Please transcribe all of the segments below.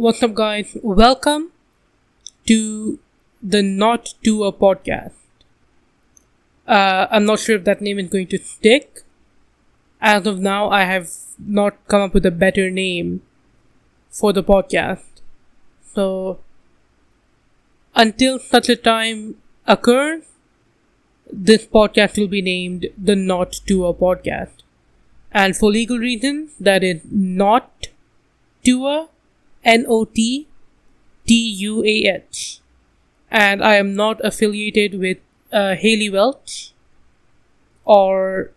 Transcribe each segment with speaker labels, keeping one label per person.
Speaker 1: What's up, guys? Welcome to the Not Tuah Podcast. I'm not sure if that name is going to stick. As of now, I have not come up with a better name for the podcast. So, until such a time occurs, this podcast will be named the Not Tuah Podcast. And for legal reasons, that is Not Tuah, Nottuah. And I am not affiliated with Haley Welch or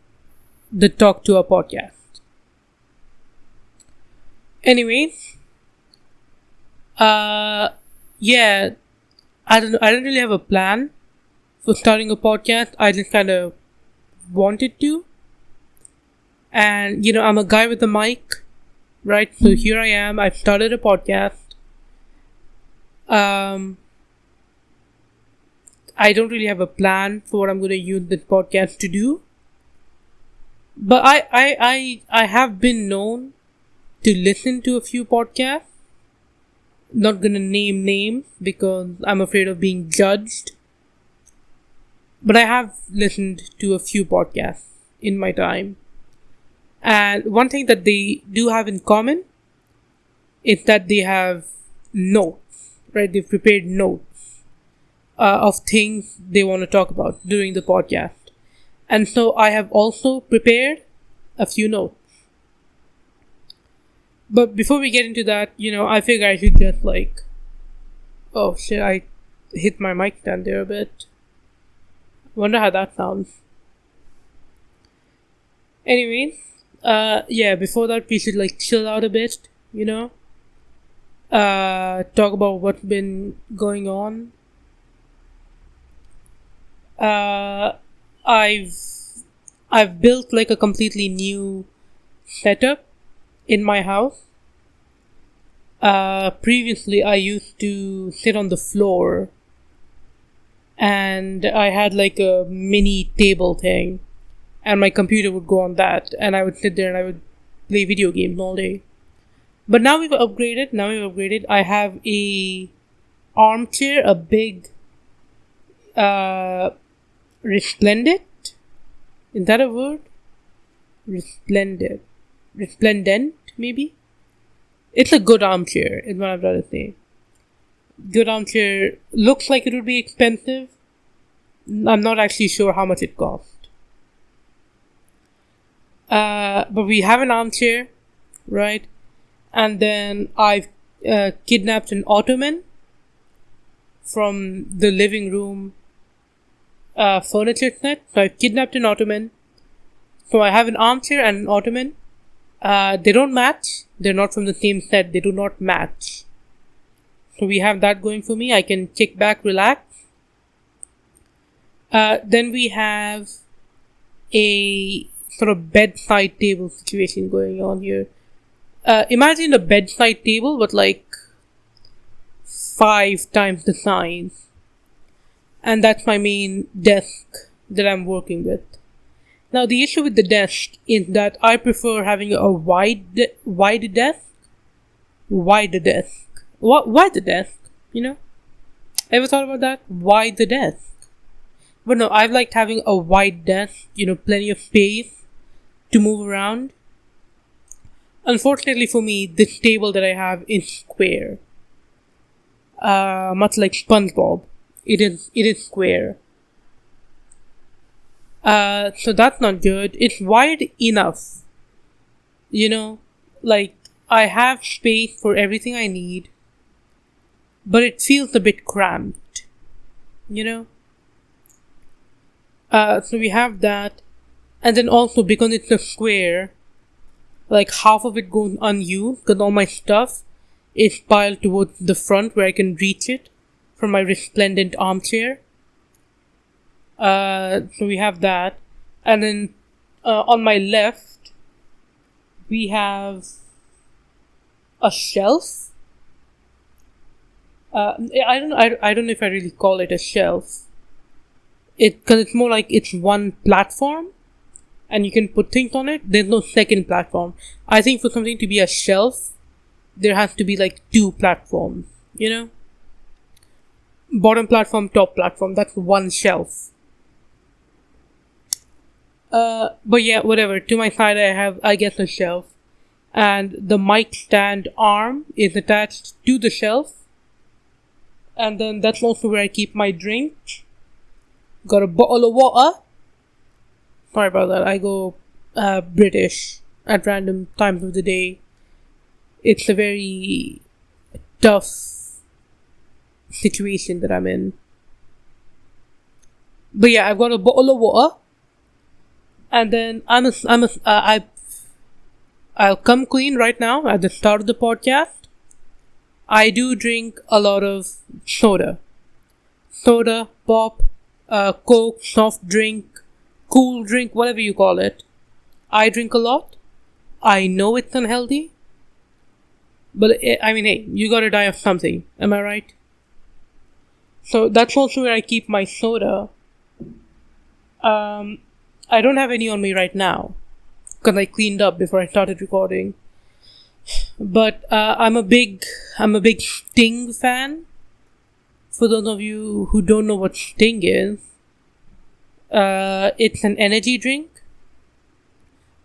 Speaker 1: the Talk Tuah Podcast. Anyway, I don't really have a plan for starting a podcast. I just kind of wanted to. And, I'm a guy with a mic, right? So here I am. I've started a podcast. I don't really have a plan for what I'm going to use this podcast to do. But I have been known to listen to a few podcasts. Not going to name names because I'm afraid of being judged. But I have listened to a few podcasts in my time. And one thing that they do have in common is that they have notes, right? They've prepared notes of things they want to talk about during the podcast. And so I have also prepared a few notes. But before we get into that, I figure I should just oh shit, I hit my mic stand there a bit. Wonder how that sounds. Anyway, before that we should chill out a bit, talk about what's been going on. I've built a completely new setup in my house. Previously I used to sit on the floor and I had a mini table thing and my computer would go on that and I would sit there and I would play video games all day. But now we've upgraded. I have a armchair, a big resplendent. Is that a word? Resplendent, maybe? It's a good armchair, is what I'm trying to say. Good armchair. Looks like it would be expensive. I'm not actually sure how much it cost. But we have an armchair, right? And then I've kidnapped an ottoman from the living room furniture set. So I've kidnapped an ottoman. So I have an armchair and an ottoman. They don't match. They're not from the same set. They do not match. So we have that going for me. I can kick back, relax. Then we have a sort of bedside table situation going on here. Imagine a bedside table, but 5 times the size. And that's my main desk that I'm working with. Now, the issue with the desk is that I prefer having a wide desk. Wide desk? Ever thought about that? Why the desk? But no, I've liked having a wide desk, plenty of space to move around. Unfortunately for me, this table that I have is square. Much like SpongeBob. It is square. So that's not good. It's wide enough. I have space for everything I need. But it feels a bit cramped. So we have that. And then also because it's a square, half of it goes unused because all my stuff is piled towards the front where I can reach it from my resplendent armchair. So we have that. And then on my left, we have a shelf. I don't know if I really call it a shelf. Because it's more like it's one platform and you can put things on it. There's no second platform. I think for something to be a shelf, there has to be like two platforms, you know? Bottom platform, top platform. That's one shelf. But yeah, whatever. To my side, I guess, a shelf. And the mic stand arm is attached to the shelf. And then that's also where I keep my drink. Got a bottle of water. Sorry about that. I go British at random times of the day. It's a very tough situation that I'm in. But yeah, I've got a bottle of water. And then I'll come clean right now at the start of the podcast. I do drink a lot of soda. Soda, pop, Coke, soft drink, cool drink, whatever you call it. I drink a lot. I know it's unhealthy. But I mean, hey, you gotta die of something. Am I right? So that's also where I keep my soda. I don't have any on me right now because I cleaned up before I started recording. But I'm a big Sting fan. For those of you who don't know what Sting is, it's an energy drink.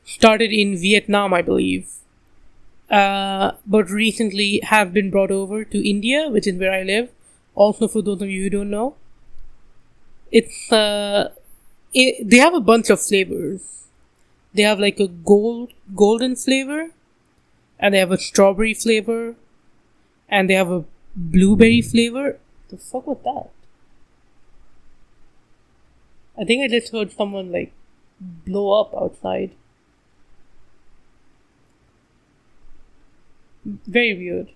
Speaker 1: Started in Vietnam, I believe. But recently have been brought over to India, which is where I live. Also, for those of you who don't know, they have a bunch of flavors. They have like a golden flavor, and they have a strawberry flavor, and they have a blueberry flavor. The fuck was that? I think I just heard someone like blow up outside. Very weird.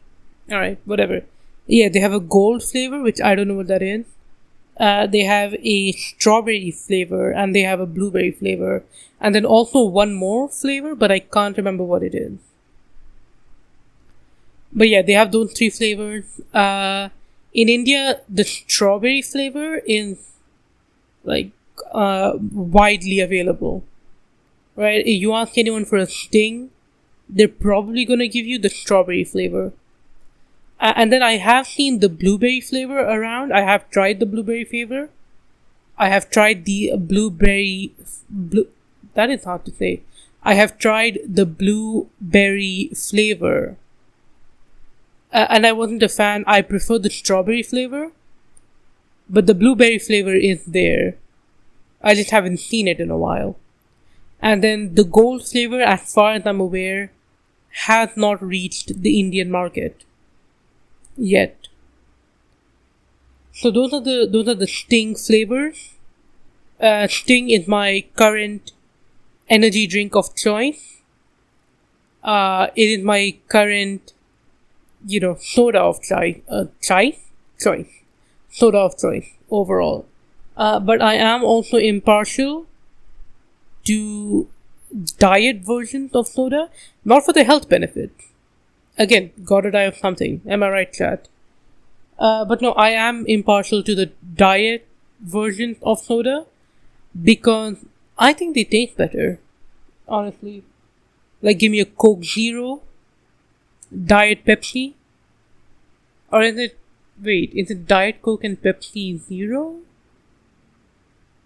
Speaker 1: Alright, whatever. Yeah, they have a gold flavor, which I don't know what that is. They have a strawberry flavor, and they have a blueberry flavor. And then also one more flavor, but I can't remember what it is. But yeah, they have those three flavors. In India, the strawberry flavor is like widely available. Right? If you ask anyone for a Sting, they're probably gonna give you the strawberry flavor. And then I have seen the blueberry flavor around. I have tried the blueberry flavor. I have tried the that is hard to say. I have tried the blueberry flavor. And I wasn't a fan. I prefer the strawberry flavor. But the blueberry flavor is there. I just haven't seen it in a while. And then the gold flavor, as far as I'm aware, has not reached the Indian market yet. So those are the Sting flavors. Sting is my current energy drink of choice. It is my current, soda of choice. Soda of choice overall. But I am also impartial to diet versions of soda, not for the health benefit. Again, gotta die of something. Am I right, chat? But no, I am impartial to the diet versions of soda because I think they taste better. Honestly. Like, give me a Coke Zero, Diet Pepsi. Or is it Diet Coke and Pepsi Zero?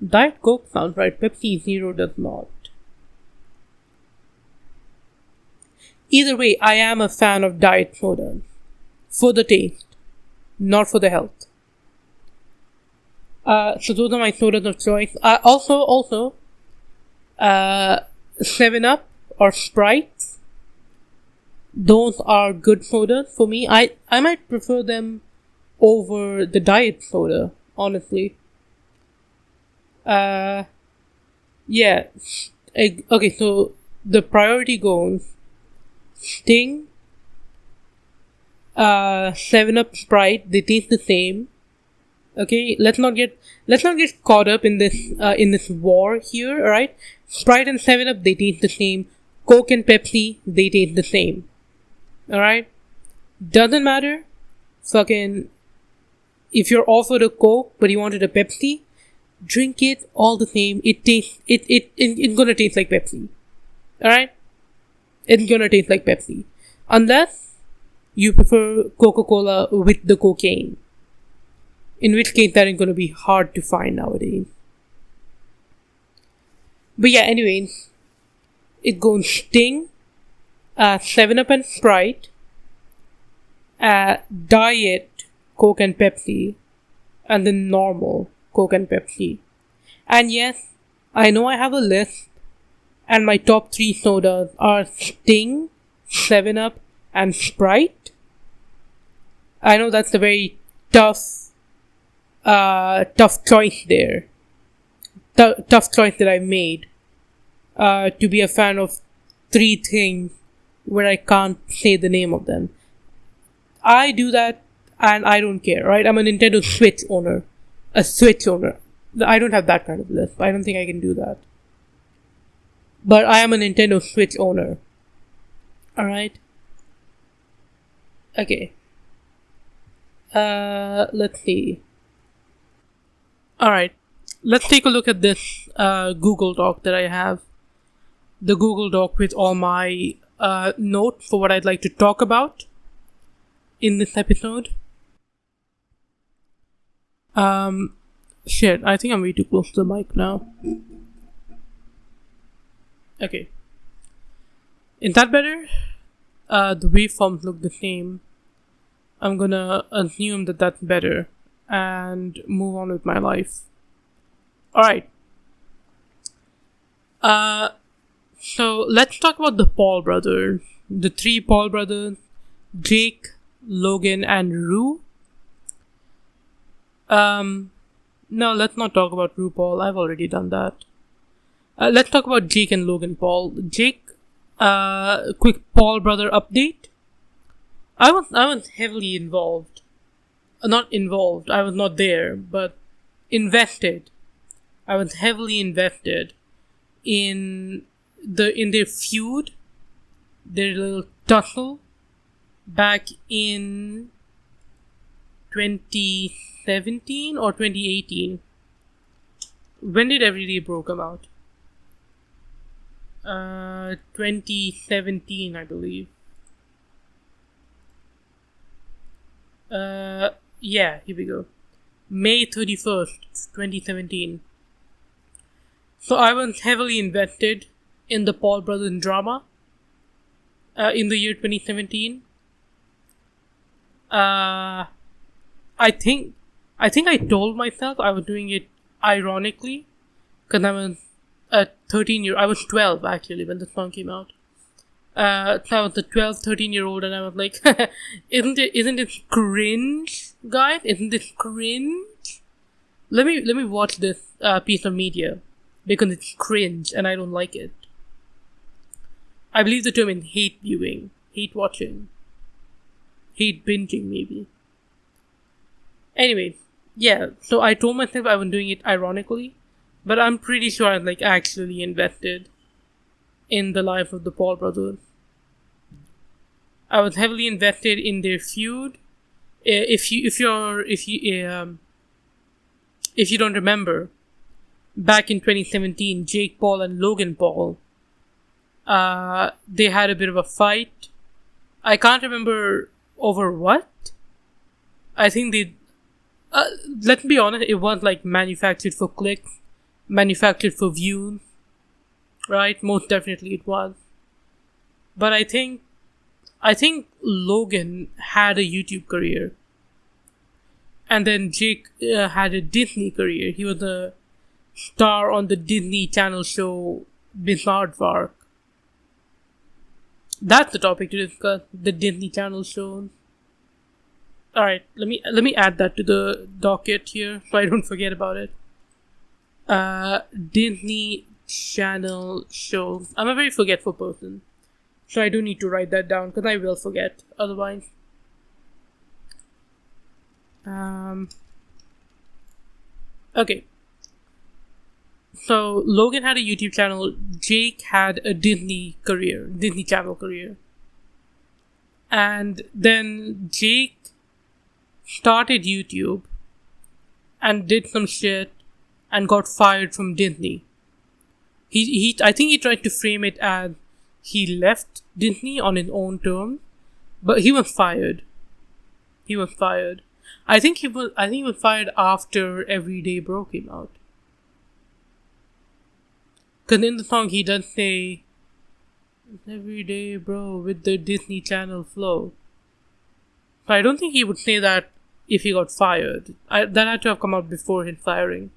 Speaker 1: Diet Coke sounds right, Pepsi Zero does not. Either way, I am a fan of diet soda. For the taste, not for the health. So those are my sodas of choice. Also, 7-Up or Sprite. Those are good sodas for me. I might prefer them over the diet soda, honestly. Yeah. Okay, so the priority goes Sting, 7-Up, Sprite. They taste the same. Okay, let's not get caught up in this war here. All right, Sprite and 7-Up, they taste the same. Coke and Pepsi, they taste the same. All right, doesn't matter. Fucking, if you're offered a Coke but you wanted a Pepsi, drink it all the same. It's gonna taste like Pepsi. All right. It's gonna taste like Pepsi. Unless you prefer Coca-Cola with the cocaine. In which case, that ain't gonna be hard to find nowadays. But yeah, anyway, it goes Sting, 7-Up and Sprite, Diet, Coke and Pepsi, and then normal Coke and Pepsi. And yes, I know I have a list, and my top 3 sodas are Sting, 7-Up, and Sprite. I know that's a very tough choice there. Tough choice that I made. To be a fan of 3 things where I can't say the name of them. I do that and I don't care, right? I'm a Nintendo Switch owner. A Switch owner. I don't have that kind of list. I don't think I can do that. But I am a Nintendo Switch owner. Alright? Okay. Let's see. Alright. Let's take a look at this Google Doc that I have. The Google Doc with all my notes for what I'd like to talk about in this episode. Shit, I think I'm way too close to the mic now. Okay. Is that better? The waveforms look the same. I'm gonna assume that that's better and move on with my life. Alright. So let's talk about the Paul brothers. The 3 Paul brothers, Jake, Logan, and Rue. No, let's not talk about RuPaul. I've already done that. Let's talk about Jake and Logan Paul. Jake, quick Paul brother update. I was heavily involved. Not involved. I was not there, but invested. I was heavily invested in their feud, their little tussle, back in 2017 or 2018. When did Everyday Bro come out? 2017, I believe. Yeah, here we go. May 31st, 2017. So I was heavily invested in the Paul brothers drama in the year 2017. I think I told myself I was doing it ironically because I was I was 12 actually when the song came out. So I was a 12, 13-year-old and I was like, isn't it cringe, guys? Isn't this cringe? Let me watch this piece of media because it's cringe and I don't like it. I believe the term in hate viewing, hate watching, hate binging maybe. Anyway, yeah, so I told myself I was doing it ironically, but I'm pretty sure I was like actually invested in the life of the Paul brothers. I was heavily invested in their feud. If you don't remember, back in 2017, Jake Paul and Logan Paul, they had a bit of a fight. I can't remember over what. I think they. Let's be honest, it was like manufactured for clicks, manufactured for views, right? Most definitely it was. But I think Logan had a YouTube career, and then Jake had a Disney career. He was a star on the Disney Channel show Bizarre. That's the topic to discuss. The Disney Channel show. All right, let me add that to the docket here so I don't forget about it. Disney Channel shows. I'm a very forgetful person, so I do need to write that down because I will forget otherwise. Okay. So Logan had a YouTube channel. Jake had a Disney Channel career, and then Jake started YouTube and did some shit and got fired from Disney. I think he tried to frame it as he left Disney on his own terms, But he was fired. He was fired. I think he was fired after Everyday Bro came out. Because in the song he does say, Everyday Bro with the Disney Channel flow. So I don't think he would say that if he got fired. That had to have come out before his firing.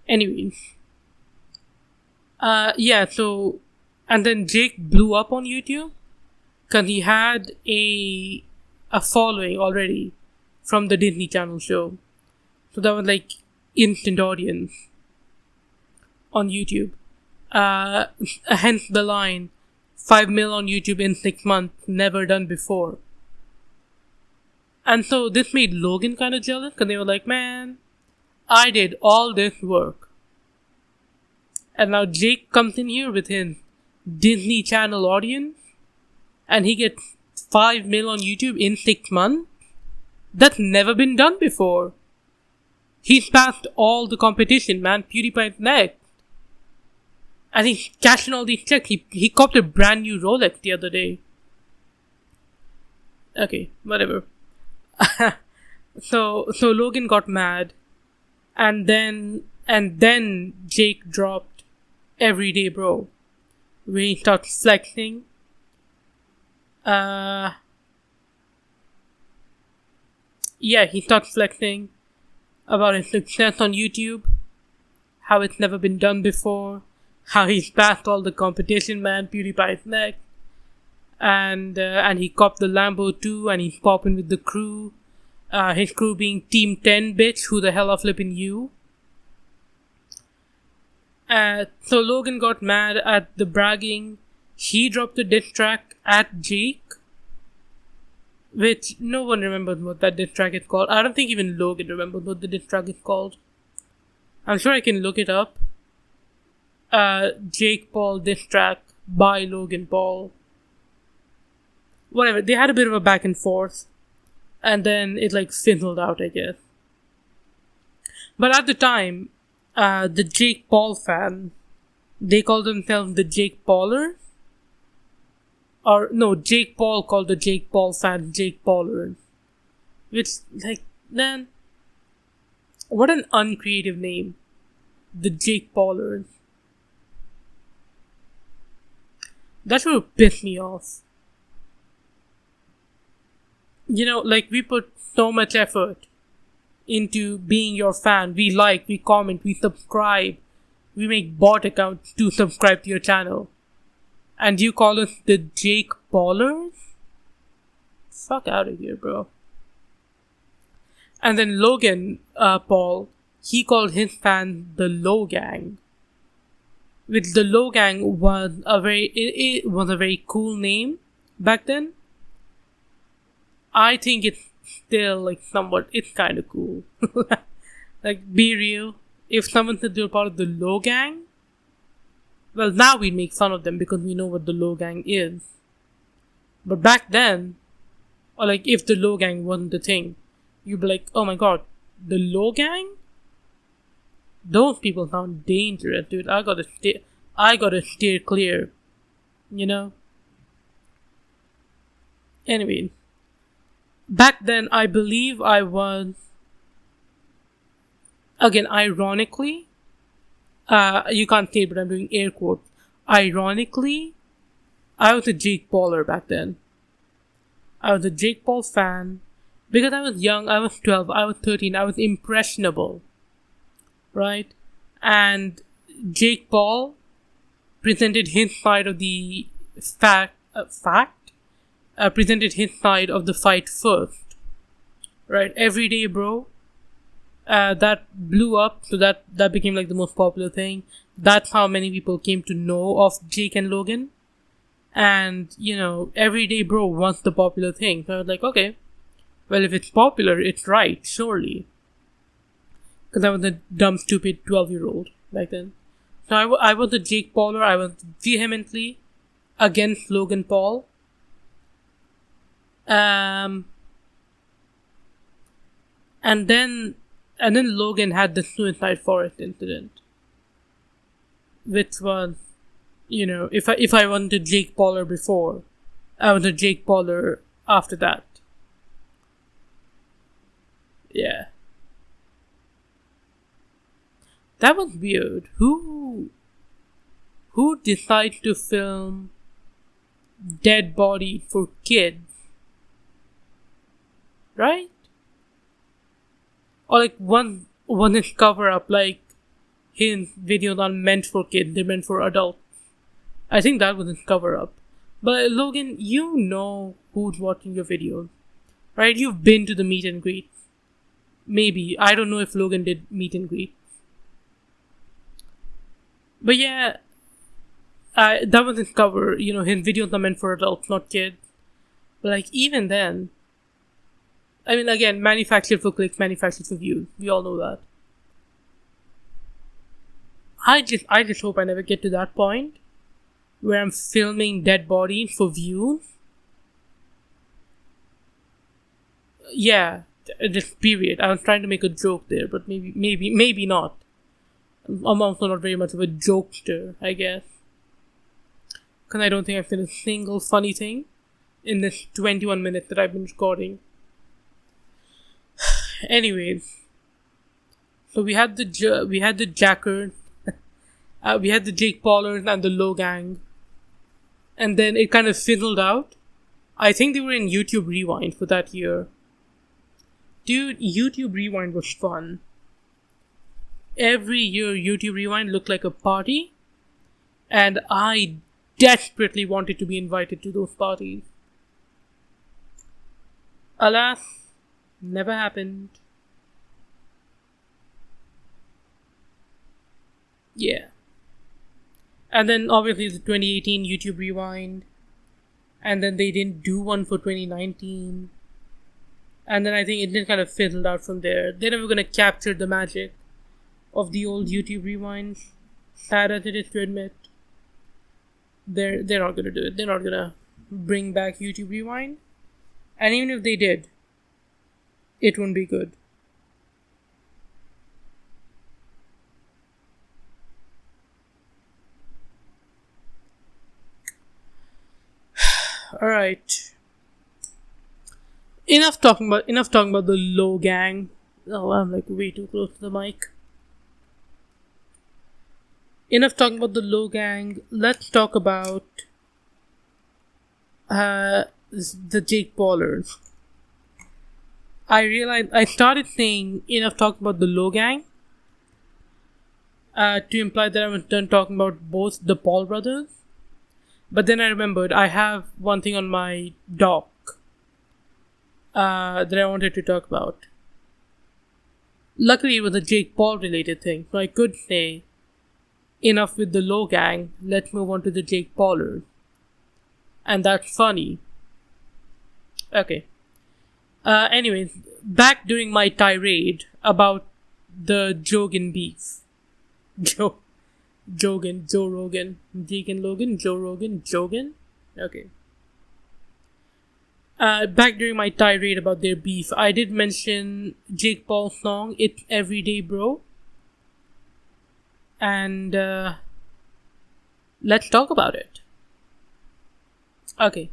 Speaker 1: Anyways. So... And then Jake blew up on YouTube. Because he had a following already from the Disney Channel show. So that was like instant audience on YouTube. Hence the line, 5 mil on YouTube in 6 months, never done before. And so this made Logan kind of jealous because they were like, man, I did all this work. And now Jake comes in here with his Disney Channel audience and he gets 5 mil on YouTube in 6 months. That's never been done before. He's passed all the competition, man. PewDiePie's next. And he's cashing all these checks. He copped a brand new Rolex the other day. Okay, whatever. So Logan got mad. And then Jake dropped Everyday Bro, where he started flexing. He started flexing about his success on YouTube, how it's never been done before, how he's passed all the competition, man. PewDiePie's next, and he copped the Lambo too, and he's popping with the crew. His crew being Team 10, bitch. Who the hell are flipping you? So Logan got mad at the bragging. He dropped a diss track at Jake, which no one remembers what that diss track is called. I don't think even Logan remembers what the diss track is called. I'm sure I can look it up. Jake Paul diss track by Logan Paul. Whatever, they had a bit of a back and forth. And then it like fizzled out, I guess. But at the time, the Jake Paul fan, they called themselves the Jake Paulers. Or no, Jake Paul called the Jake Paul fan Jake Paulers. Which, like, man, what an uncreative name. The Jake Paulers. That would piss me off. You know, like, we put so much effort into being your fan. We like, we comment, we subscribe. We make bot accounts to subscribe to your channel. And you call us the Jake Paulers? Fuck out of here, bro. And then Logan Paul, he called his fans the Low Gang. Which the Low Gang was it was a very cool name back then. I think it's still like somewhat, it's kind of cool. Like, be real. If someone said they're part of the Low Gang, well, now we make fun of them because we know what the Low Gang is. But back then, or like if the Low Gang wasn't the thing, you'd be like, oh my god, the Low Gang? Those people sound dangerous, dude. I gotta steer clear. You know? Anyway. Back then, I believe I was, again, ironically, you can't see it, but I'm doing air quotes. Ironically, I was a Jake Pauler back then. I was a Jake Paul fan because I was young, I was 12, I was 13, I was impressionable. Right? And Jake Paul presented his side of the presented his side of the fight first. Right? Everyday Bro. That blew up, so that became like the most popular thing. That's how many people came to know of Jake and Logan. And, you know, Everyday Bro was the popular thing. So I was like, okay, well, if it's popular, it's right, surely. Because I was a dumb, stupid 12-year-old back then. So I was a Jake Pauler. I was vehemently against Logan Paul. And then Logan had the Suicide Forest incident, which was, you know, if I wasn't a Jake Pauler before, The Jake Pauler after that. Yeah. That was weird. Who decided to film dead body for kids? Right? Or like one is cover up, like his videos aren't meant for kids, they're meant for adults. I think that was his cover up. But Logan, you know who's watching your videos, right? You've been to the meet and greet. Maybe. I don't know if Logan did meet and greet. But yeah, that was his cover. You know, his videos are meant for adults, not kids. But like, even then, I mean, again, manufactured for clicks, manufactured for views. We all know that. I just hope I never get to that point where I'm filming dead bodies for views. Yeah, just period. I was trying to make a joke there, but maybe not. I'm also not very much of a jokester, I guess. Because I don't think I've said a single funny thing in this 21 minutes that I've been recording. Anyways, so we had the Jackers, we had the Jake Paulers and the Low Gang, and then it kind of fizzled out. I think they were in YouTube Rewind for that year. Dude, YouTube Rewind was fun. Every year YouTube Rewind looked like a party, and I desperately wanted to be invited to those parties. Alas, never happened. Yeah. And then obviously the 2018 YouTube Rewind. And then they didn't do one for 2019. And then I think it just kind of fizzled out from there. They're never gonna capture the magic of the old YouTube Rewinds. Sad as it is to admit. They're not gonna do it. They're not gonna bring back YouTube Rewind. And even if they did, it wouldn't be good. Alright. Enough talking about the Low Gang. Oh, I'm like way too close to the mic. Enough talking about the Low Gang. Let's talk about the Jake Paulers. I realized I started saying enough talking about the Low Gang to imply that I was done talking about both the Paul brothers. But then I remembered I have one thing on my doc that I wanted to talk about. Luckily, it was a Jake Paul related thing, so I could say enough with the Low Gang, let's move on to the Jake Paulers. And that's funny. Okay. Anyways, back during my tirade about the Jogan beef. Joe Rogan. Deacon Logan? Joe Rogan? Jogan? Okay. Back during my tirade about their beef, I did mention Jake Paul's song, It's Everyday Bro. And let's talk about it. Okay.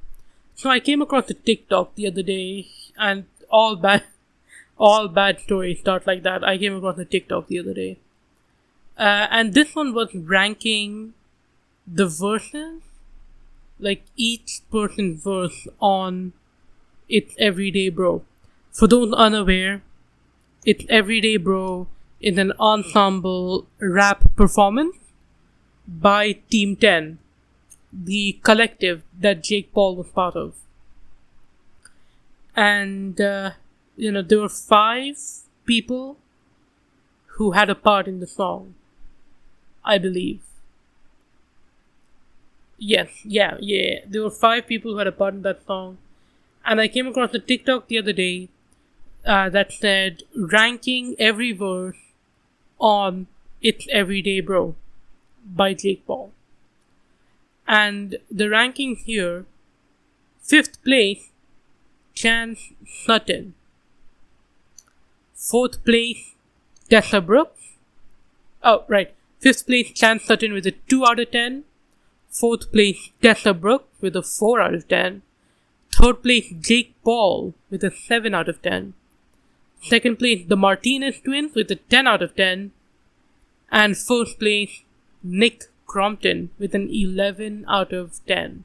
Speaker 1: So I came across a TikTok the other day, and all bad stories start like that. I came across a TikTok the other day. And this one was ranking the verses, like each person's verse on It's Everyday Bro. For those unaware, It's Everyday Bro is an ensemble rap performance by Team 10, the collective that Jake Paul was part of. And, there were 5 people who had a part in the song, I believe. Yes, yeah. There were 5 people who had a part in that song. And I came across a TikTok the other day that said, ranking every verse on It's Everyday Bro by Jake Paul. And the ranking here, 5th place, Chance Sutton. 4th place, Tessa Brooks. Oh, right. 5th place, Chance Sutton with a 2 out of 10. 4th place, Tessa Brooks with a 4 out of 10. Third place, Jake Paul with a 7 out of 10. Second place, the Martinez twins with a 10 out of 10. And first place, Nick Crompton with an 11 out of 10.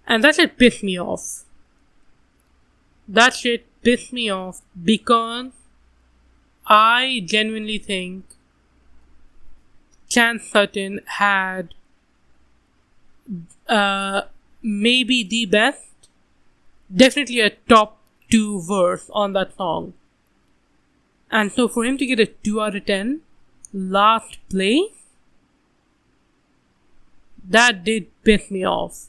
Speaker 1: And that shit pissed me off. That shit pissed me off because I genuinely think Chance Sutton had maybe the best, definitely a top 2 verse on that song. And so for him to get a 2 out of 10, last place, that did piss me off.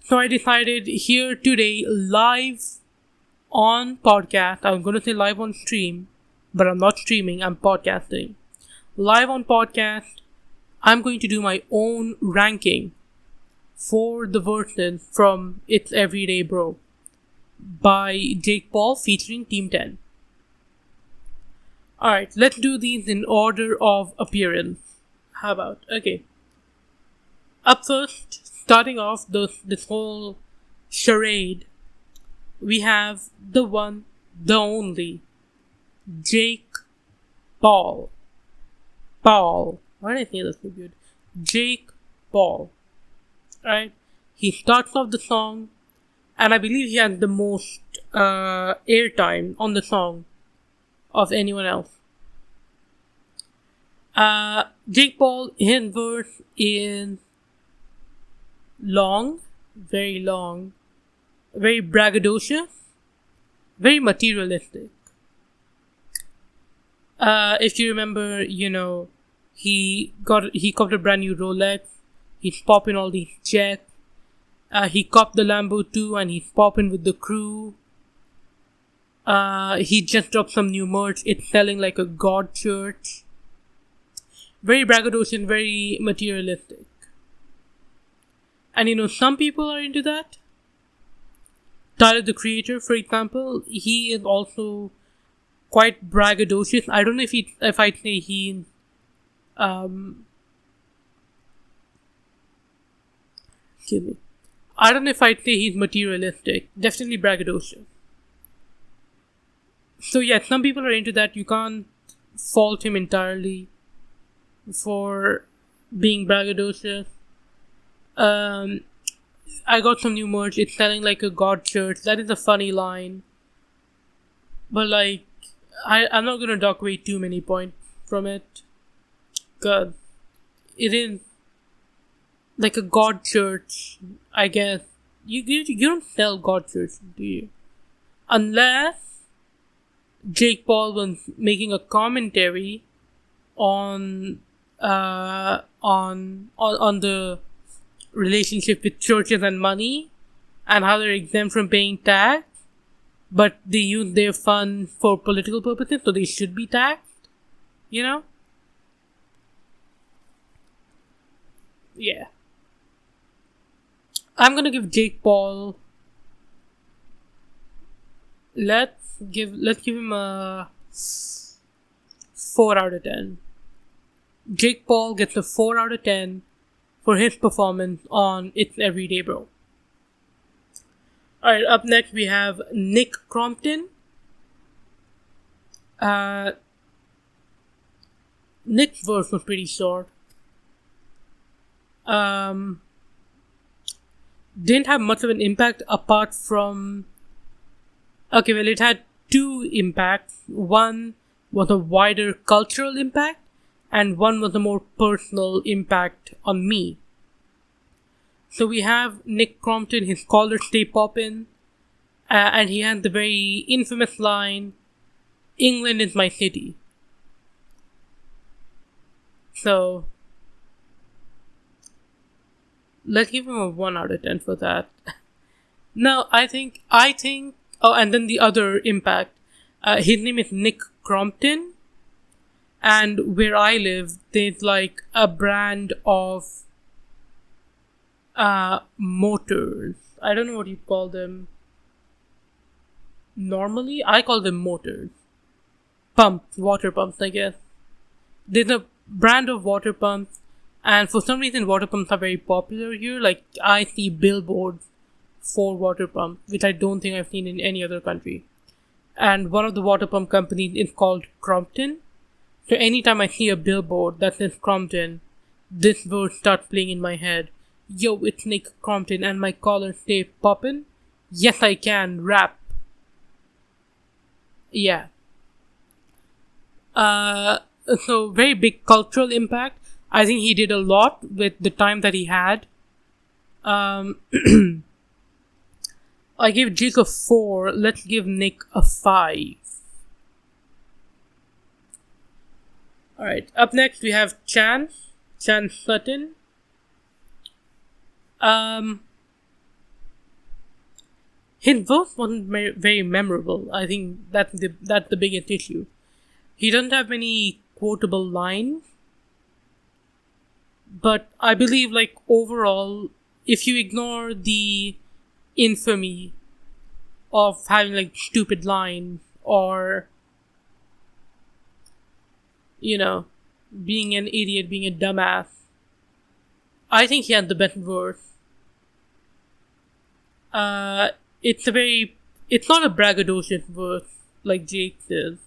Speaker 1: So I decided here today, live on podcast, I'm going to say live on stream, but I'm not streaming, I'm podcasting. Live on podcast, I'm going to do my own ranking for the verses from It's Everyday Bro by Jake Paul featuring Team 10. Alright, let's do these in order of appearance. How about? Okay. Up first, starting off this whole charade, we have the one, the only, Jake Paul. Paul. Why did I say that so good? Jake Paul. Right? He starts off the song, and I believe he has the most airtime on the song of anyone else. Jake Paul, his verse is long, very braggadocious, very materialistic. If you remember, he copped a brand new Rolex. He's popping all these checks. He copped the Lambo too, and he's popping with the crew. He just dropped some new merch. It's selling like a god church. Very braggadocious, very materialistic. And some people are into that. Tyler, the Creator, for example, he is also quite braggadocious. I don't know if I'd say he excuse me. I don't know if I'd say he's materialistic. Definitely braggadocious. So yeah, some people are into that. You can't fault him entirely for being braggadocious. I got some new merch. It's selling like a god church. That is a funny line. But like, I'm not gonna dock away too many points from it. God, it is like a god church, I guess. You don't sell god church, do you? Unless Jake Paul was making a commentary on the relationship with churches and money and how they're exempt from paying tax, but they use their fund for political purposes, so they should be taxed. Yeah. I'm gonna give Jake Paul. Let's give him a 4 out of 10. Jake Paul gets a 4 out of 10 for his performance on It's Everyday Bro. Alright, up next we have Nick Crompton. Nick's verse was pretty short. Didn't have much of an impact apart from... Okay, well, it had 2 impacts. One was a wider cultural impact, and one was a more personal impact on me. So we have Nick Crompton, his collars stay poppin', and he had the very infamous line, "England is my city." So, let's give him a 1 out of 10 for that. No, I think, oh, and then the other impact, his name is Nick Crompton, and where I live, there's like a brand of motors. I don't know what you call them. Normally, I call them motors. Pumps, water pumps, I guess. There's a brand of water pumps And for some reason, water pumps are very popular here. Like, I see billboards for water pump, which I don't think I've seen in any other country. And one of the water pump companies is called Crompton. So anytime I see a billboard that says Crompton, this verse starts playing in my head. Yo, it's Nick Crompton and my collar stay poppin'. Yes, I can rap. Yeah. So very big cultural impact. I think he did a lot with the time that he had. I gave Jake a 4. Let's give Nick a 5. Alright, up next we have Chance Sutton. His verse wasn't very memorable. I think that's the biggest issue. He doesn't have many quotable lines. But I believe, like, overall, if you ignore the infamy of having, like, stupid lines or, you know, being an idiot, being a dumbass, I think he had the best verse. It's not a braggadocious verse like Jake does,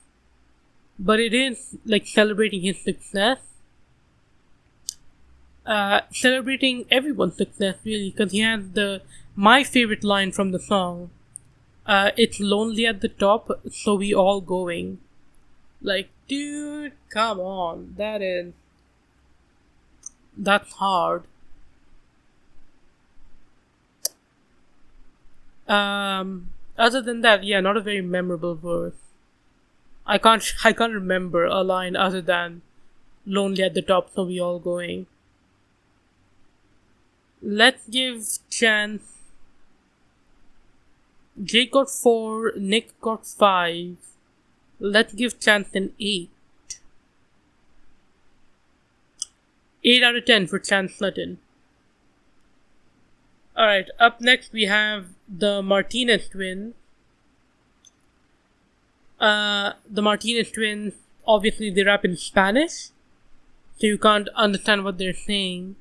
Speaker 1: but it is, like, celebrating his success. Celebrating everyone's success, really, because he has my favorite line from the song. It's lonely at the top, so we all going. Like, dude, come on, that's hard. Other than that, yeah, not a very memorable verse. I can't remember a line other than lonely at the top, so we all going. Let's give Chance. Jake got 4, Nick got 5. Let's give Chance an 8. 8 out of 10 for Chance Sutton. Alright, up next we have the Martinez twins. The Martinez twins, obviously they rap in Spanish, so you can't understand what they're saying.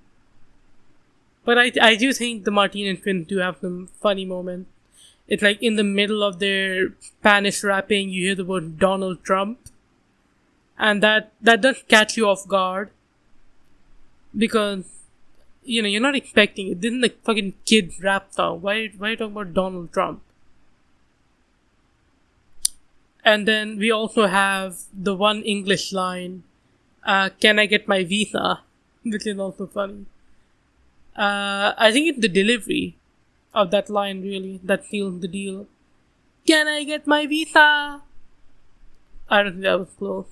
Speaker 1: But I do think the Martinez twins do have some funny moments. It's like in the middle of their Spanish rapping, you hear the word Donald Trump. And that does catch you off guard. Because, you know, you're not expecting it. This isn't like fucking kids rap song. Why are you talking about Donald Trump? And then we also have the one English line, can I get my visa? Which is also funny. I think it's the delivery of that line, really, that seals the deal. Can I get my visa? I don't think that was close.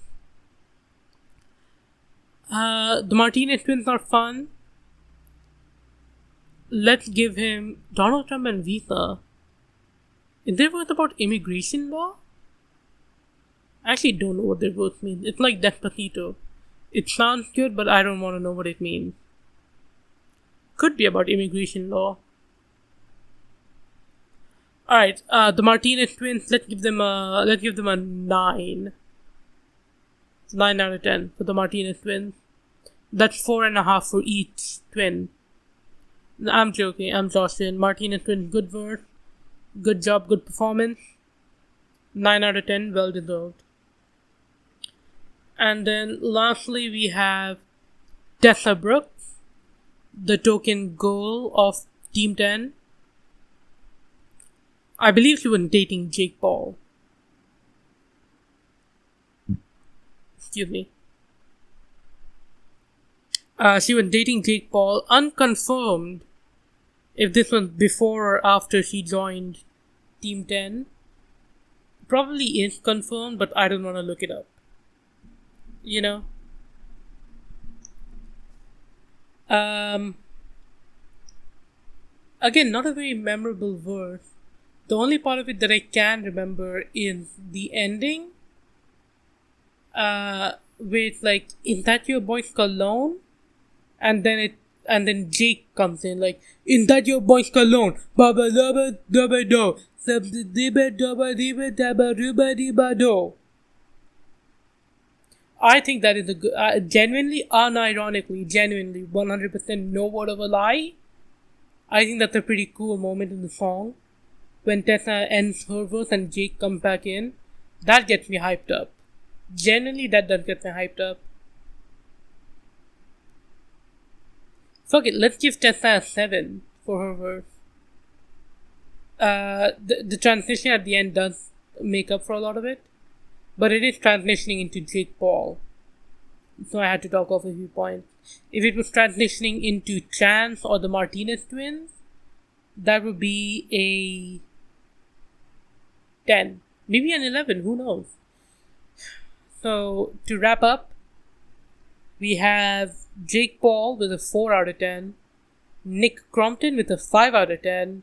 Speaker 1: The Martinez twins are fun. Let's give him Donald Trump and visa. Is there words about immigration law? I actually don't know what their words mean. It's like Despacito. It sounds good, but I don't want to know what it means. Could be about immigration law. Alright, the Martinez twins, let's give them a 9. 9 out of 10 for the Martinez twins. That's 4.5 for each twin. I'm joking, I'm Joshing. Martinez twins, good verse. Good job, good performance. 9 out of 10, well deserved. And then lastly we have Tessa Brooks, the token goal of Team 10. I believe she was dating Jake Paul. Excuse me. She was dating Jake Paul, unconfirmed if this was before or after she joined Team 10. Probably is confirmed, but I don't want to look it up. You know? Again, not a very memorable verse. The only part of it that I can remember is the ending. With like, is that your boy's cologne? And then Jake comes in like, is that your boy's cologne? Baba dabba dabba do. Dabba dabba dabba dabba ruba dabba do. I think that is a good, genuinely, unironically, genuinely, 100% no word of a lie. I think that's a pretty cool moment in the song. When Tessa ends her verse and Jake comes back in, that gets me hyped up. Genuinely, that does get me hyped up. Fuck it, let's give Tessa a 7 for her verse. The transition at the end does make up for a lot of it, but it is transitioning into Jake Paul. So I had to talk off a few points. If it was transitioning into Chance or the Martinez twins, that would be a 10. Maybe an 11, who knows? So, to wrap up, we have Jake Paul with a 4 out of 10, Nick Crompton with a 5 out of 10,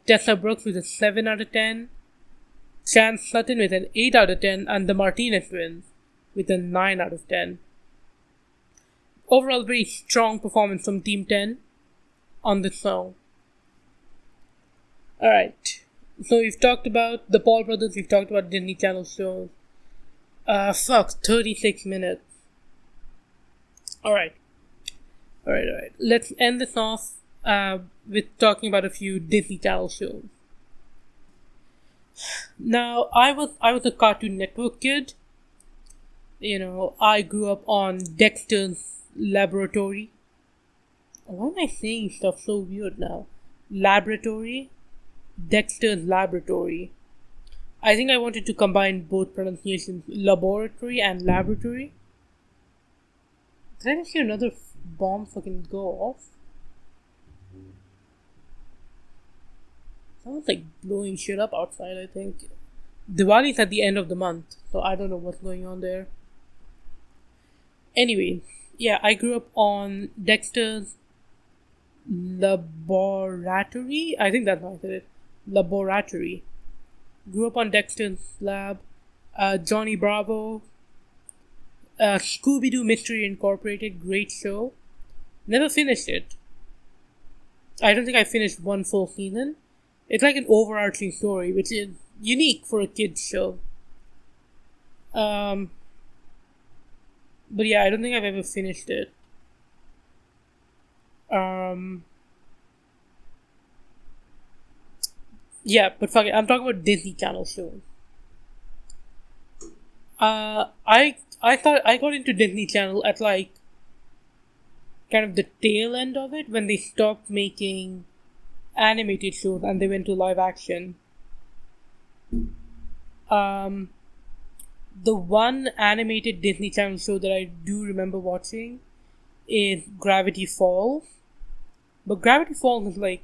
Speaker 1: Tessa Brooks with a 7 out of 10, Chance Sutton with an 8 out of 10, and the Martinez twins with a 9 out of 10. Overall, very strong performance from Team 10 on this song. Alright, so we've talked about the Paul brothers, we've talked about Disney Channel shows. 36 minutes. Alright. Let's end this off with talking about a few Disney Channel shows. Now, I was a Cartoon Network kid. You know, I grew up on Dexter's Laboratory. Why am I saying stuff so weird now? Laboratory? Dexter's Laboratory. I think I wanted to combine both pronunciations, laboratory and laboratory. Did I just hear another bomb fucking go off? Someone's like blowing shit up outside, I think. Diwali's at the end of the month, so I don't know what's going on there. Anyway, yeah, I grew up on Dexter's Laboratory. I think that's how I said it. Laboratory. Grew up on Dexter's Lab. Johnny Bravo. Scooby-Doo Mystery Incorporated. Great show. Never finished it. I don't think I finished one full season. It's like an overarching story, which is unique for a kid's show. But yeah, I don't think I've ever finished it. Yeah, but fuck it, I'm talking about Disney Channel shows. I thought I got into Disney Channel at like kind of the tail end of it when they stopped making animated shows and they went to live action. The one animated Disney Channel show that I do remember watching is Gravity Falls. But Gravity Falls is like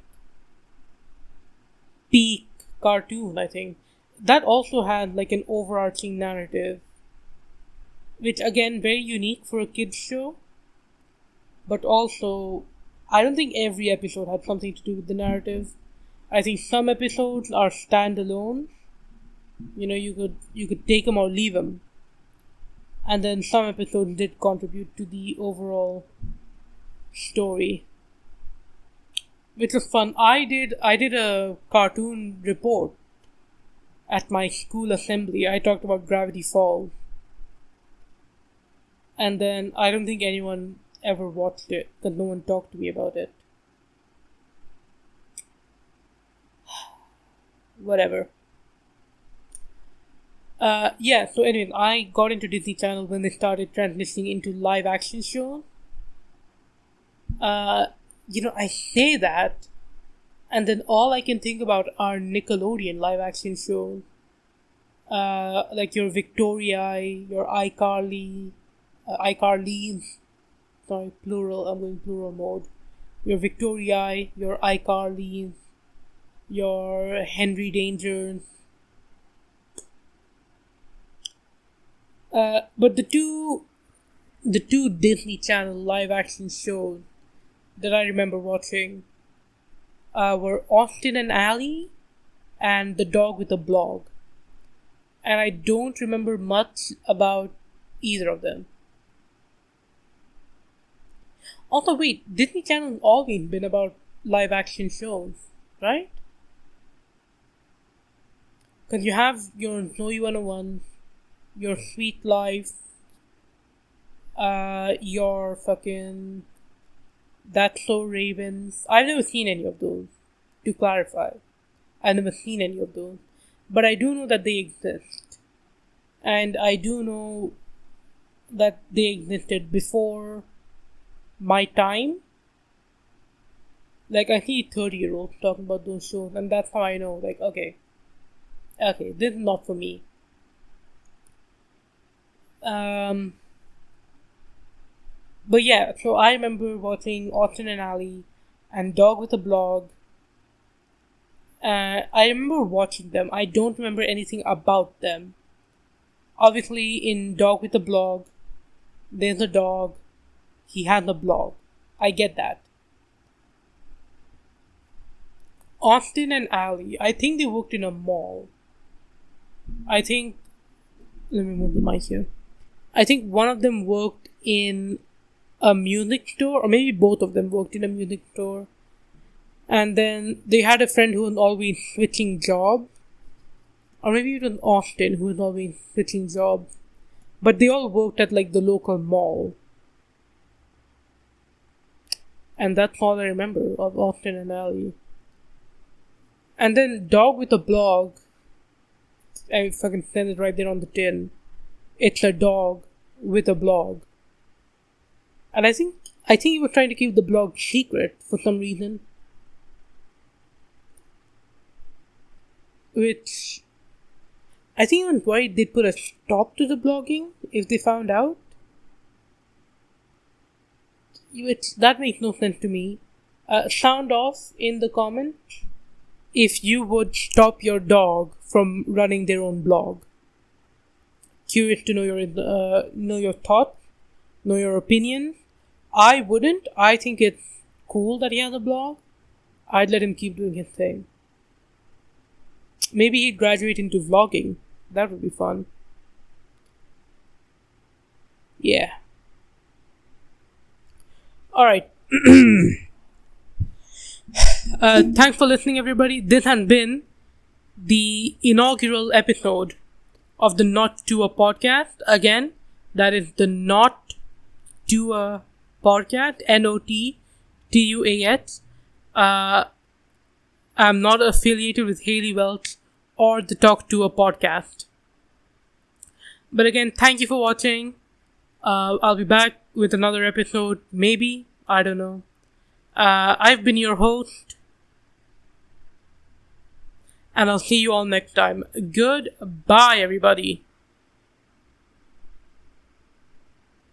Speaker 1: peak cartoon, I think. That also had like an overarching narrative, which again, very unique for a kids show. But also, I don't think every episode had something to do with the narrative. I think some episodes are standalone. You know, you could take them or leave them. And then some episodes did contribute to the overall story, which was fun. I did a cartoon report at my school assembly. I talked about Gravity Falls. And then I don't think anyone ever watched it because no one talked to me about it. Whatever. Yeah, so anyway, I got into Disney Channel when they started transitioning into live action shows. You know, I say that, and then all I can think about are Nickelodeon live action shows. Like your Victoria, your iCarly's, sorry, plural, I'm going plural mode. Your Victoria, your iCarly's, your Henry Dangers. But the two Disney Channel live action shows that I remember watching were Austin and Ally and The Dog with a Blog. And I don't remember much about either of them. Also, wait, Disney Channel has always been about live action shows, right? Because you have your Zoe 101, your sweet life, your fucking That's So Ravens. I've never seen any of those, to clarify. I've never seen any of those. But I do know that they exist. And I do know that they existed before my time. Like, I see 30-year-olds talking about those shows, and that's how I know, like, okay, this is not for me. But yeah, so I remember watching Austin and Ally and Dog with a Blog. I remember watching them. I don't remember anything about them. Obviously, in Dog with a Blog, there's a dog. He has a blog. I get that. Austin and Ally, I think they worked in a mall. Let me move the mic here. I think one of them worked in a music store, or maybe both of them worked in a music store. And then they had a friend who was always switching jobs. Or maybe it was Austin who was always switching jobs. But they all worked at like the local mall. And that's all I remember of Austin and Ally. And then Dog with a Blog, I fucking said it right there on the tin. It's a dog with a blog. And I think he was trying to keep the blog secret for some reason. Which I think even worried they'd put a stop to the blogging if they found out. That makes no sense to me. Sound off in the comments if you would stop your dog from running their own blog. Curious to know your thoughts, know your opinion. I wouldn't. I think it's cool that he has a blog. I'd let him keep doing his thing. Maybe he'd graduate into vlogging. That would be fun. Yeah. Alright. Thanks for listening, everybody. This has been the inaugural episode of the Not Tuah Podcast. Again, that is the Not Tuah Podcast. NOTTUAH. I'm not affiliated with Haley Welch or the Talk Tuah Podcast. But again, thank you for watching. I'll be back with another episode, maybe. I don't know. I've been your host. And I'll see you all next time. Goodbye, everybody.